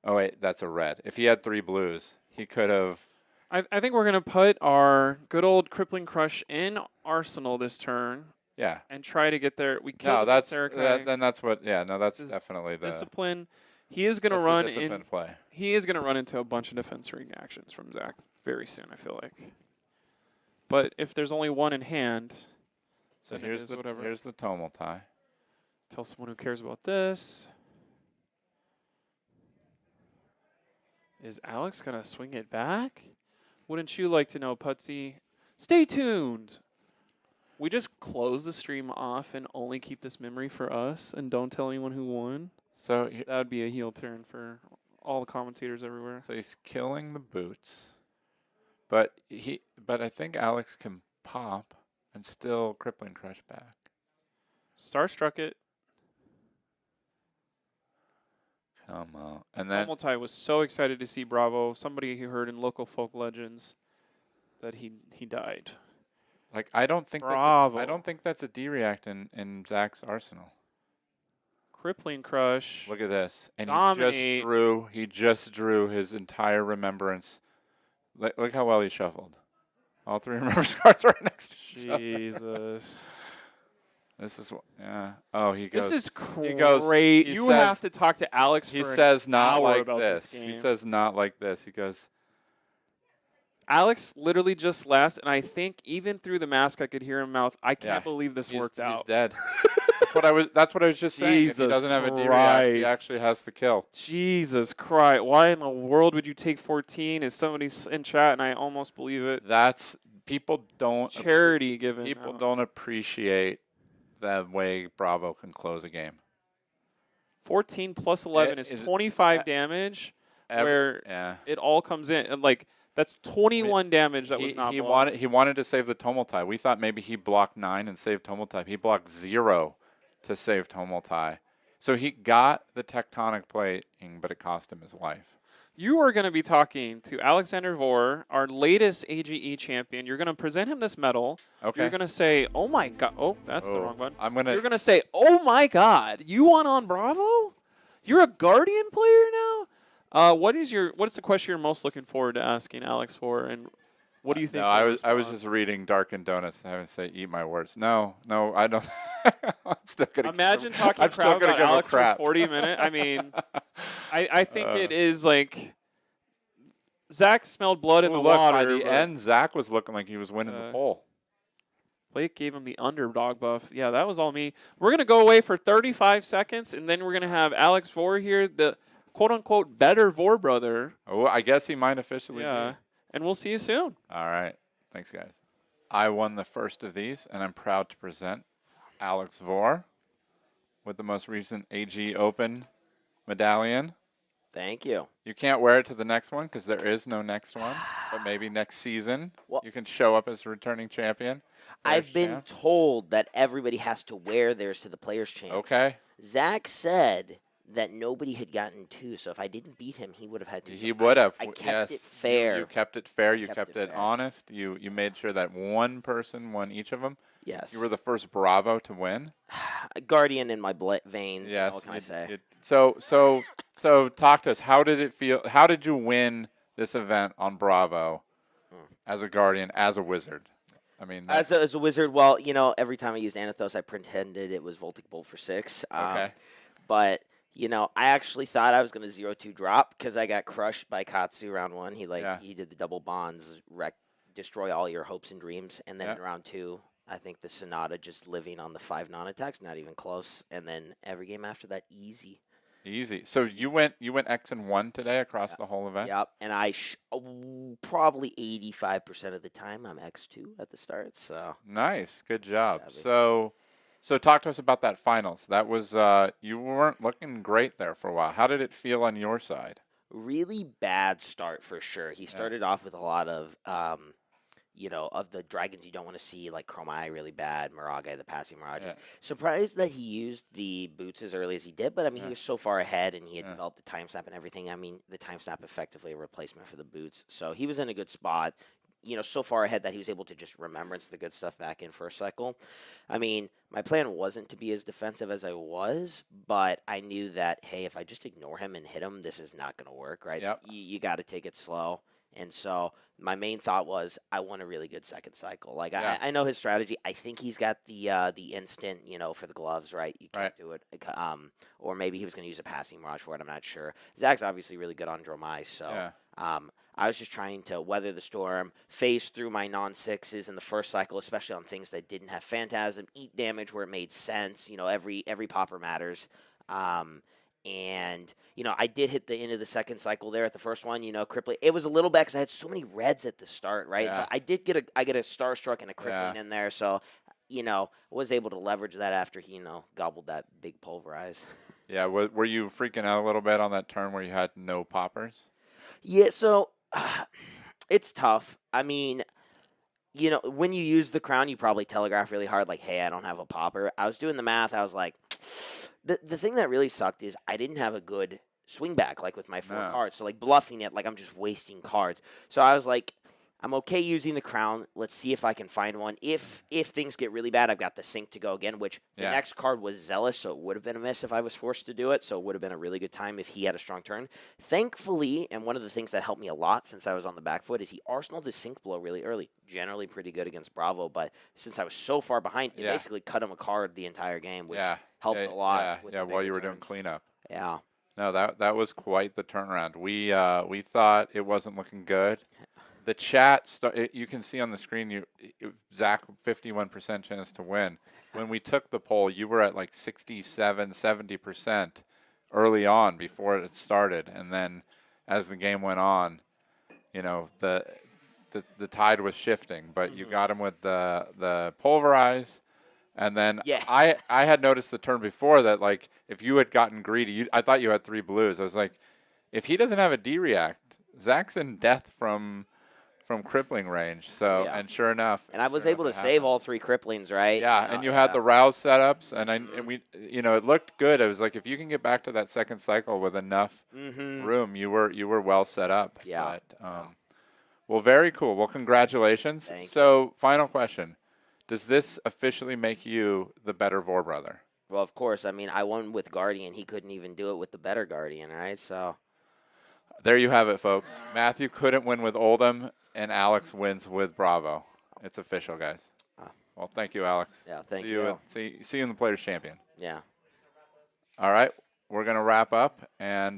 Oh wait, that's a red. If he had 3 blues, he could have. I think we're gonna put our good old crippling crush in Arsenal this turn. Yeah. And try to get there. We kill then that's what. Yeah, no, that's definitely the discipline. He is gonna run discipline play. He is gonna run into a bunch of defense ring actions from Zach very soon. I feel like. But if there's only one in hand, so here's the Tomultai. Tell someone who cares about this. Is Alex gonna swing it back? Wouldn't you like to know, Putsy? Stay tuned. We just close the stream off and only keep this memory for us and don't tell anyone who won. So that would be a heel turn for all the commentators everywhere. So he's killing the boots, but I think Alex can pop and still crippling crush back. Starstruck it. Come on. And then Tomultai was so excited to see Bravo. Somebody he heard in local folk legends that he died. Like I don't think that's a D-react in Zach's arsenal. Crippling crush. Look at this. And dominate. he just drew his entire remembrance. Look how well he shuffled. All 3 remembrance cards right next to each other. Jesus. This is Oh, he goes. This is great. You have to talk to Alex. He says not like this. He says not like this. He goes. Alex literally just left, and I think even through the mask, I could hear him mouth. I can't believe this worked out. He's dead. That's what I was just saying. If he doesn't have a D-react, he actually has the kill. Jesus Christ! Why in the world would you take 14? Is somebody in chat, and I almost believe it. That's people don't charity given. People don't appreciate the way Bravo can close a game. 14 plus 11 is 25 damage, where it all comes in, and like. That's 21 damage that was not blocked. He wanted to save the Tomultai. We thought maybe he blocked 9 and saved Tomultai. He blocked 0 to save Tomultai. So he got the tectonic plating, but it cost him his life. You are going to be talking to Alexander Vore, our latest AGE champion. You're going to present him this medal. Okay. You're going to say, "Oh my God!" Oh, that's the wrong button. You're going to say, "Oh my God! You won on Bravo? You're a Guardian player now." What's the question you're most looking forward to asking Alex for, and what do you think? No, I was just reading Dark and Donuts and having to say, eat my words. No, I don't. I'm still gonna imagine talking crap about Alex for 40 minutes. I mean, I think it is like Zach smelled blood in the water. By the end, Zach was looking like he was winning the poll. Blake gave him the underdog buff. Yeah, that was all me. We're gonna go away for 35 seconds, and then we're gonna have Alex Vore here, the quote-unquote better Vore brother. Oh, I guess he might officially be. And we'll see you soon. All right. Thanks, guys. I won the first of these, and I'm proud to present Alex Vore with the most recent AG Open medallion. Thank you. You can't wear it to the next one because there is no next one. But maybe next season Well- you can show up as a returning champion. I've Players been champ. told that everybody has to wear theirs to the Players' Champ. Okay. Zach said that nobody had gotten 2, so if I didn't beat him, he would have had to. He would have. I kept yes. it fair. You kept it fair. You kept kept it it fair. honest. You made sure that one person won each of them. Yes. You were the first Bravo to win. A guardian in my veins. Yes. What can I say? So talk to us. How did it feel? How did you win this event on Bravo as a guardian, as a wizard? I mean, As a wizard, well, every time I used Anathos, I pretended it was Voltic Bolt for 6. okay. But, I actually thought I was going to 0-2 drop because I got crushed by Katsu round 1. He did the double bonds, destroy all your hopes and dreams. And then in round 2, I think the Sonata just living on the 5 non-attacks, not even close. And then every game after that, easy. Easy. So you went X and 1 today across the whole event? Yep. And I probably 85% of the time I'm X2 at the start. So Nice. Good job. Shabby. So talk to us about that finals. That was you weren't looking great there for a while. How did it feel on your side? really bad start for sure. He started off with a lot of of the dragons you don't want to see, like Dromai really bad, Mirage, the passing Mirages. Surprised that he used the boots as early as he did, but I mean, he was so far ahead and he had developed the time snap and everything. I mean, the time snap effectively a replacement for the boots. So he was in a good spot, so far ahead that he was able to just remembrance the good stuff back in first cycle. I mean, my plan wasn't to be as defensive as I was, but I knew that, hey, if I just ignore him and hit him, this is not going to work, right? Yep. So you got to take it slow. And so my main thought was I want a really good second cycle. Like I know his strategy. I think he's got the instant, for the gloves, right? You can't do it. Or maybe he was going to use a passing Mirage for it. I'm not sure. Zach's obviously really good on Dromai, so I was just trying to weather the storm, phase through my non-6s in the first cycle, especially on things that didn't have Phantasm, eat damage where it made sense. Every popper matters. And, I did hit the end of the second cycle there at the first one, crippling. It was a little bad because I had so many reds at the start, right? Yeah. But I did get a Starstruck and a crippling in there. So, was able to leverage that after he, gobbled that big pulverize. Yeah, were you freaking out a little bit on that turn where you had no poppers? Yeah, so it's tough. I mean, when you use the crown, you probably telegraph really hard, like, hey, I don't have a popper. I was doing the math. I was like, the thing that really sucked is I didn't have a good swing back, like with my 4 cards. So, like, bluffing it, like, I'm just wasting cards. So I was like, I'm okay using the crown. Let's see if I can find one. If things get really bad, I've got the sync to go again, which the next card was Zealous, so it would have been a miss if I was forced to do it. So it would have been a really good time if he had a strong turn. Thankfully, and one of the things that helped me a lot since I was on the back foot is he arsenaled his sync blow really early. Generally pretty good against Bravo, but since I was so far behind, it basically cut him a card the entire game, which helped a lot. Yeah, while you were doing cleanup. Yeah. No, that was quite the turnaround. We thought it wasn't looking good. The chat, you can see on the screen, Zach, 51% chance to win. When we took the poll, you were at like 67, 70% early on before it started. And then as the game went on, the tide was shifting. But you got him with the pulverize. And then I had noticed the turn before that, like, if you had gotten greedy, I thought you had 3 blues. I was like, if he doesn't have a D-react, Zach's in death from crippling range. So, and sure enough. And I was able to save all 3 cripplings, right? Yeah, and you had the rouse setups, and we, it looked good. It was like, if you can get back to that second cycle with enough room, you were well set up. Yeah. But, well, very cool. Well, congratulations. Thank you. Final question. Does this officially make you the better Vore brother? Well, of course. I mean, I won with Guardian. He couldn't even do it with the better Guardian, right? So there you have it, folks. Matthew couldn't win with Oldham, and Alex wins with Bravo. It's official, guys. Well, thank you, Alex. Yeah, thank you. See you in the Players' Champion. Yeah. All right, we're gonna wrap up, and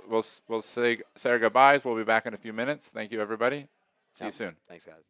we'll say our goodbyes. We'll be back in a few minutes. Thank you, everybody. See you soon. Thanks, guys.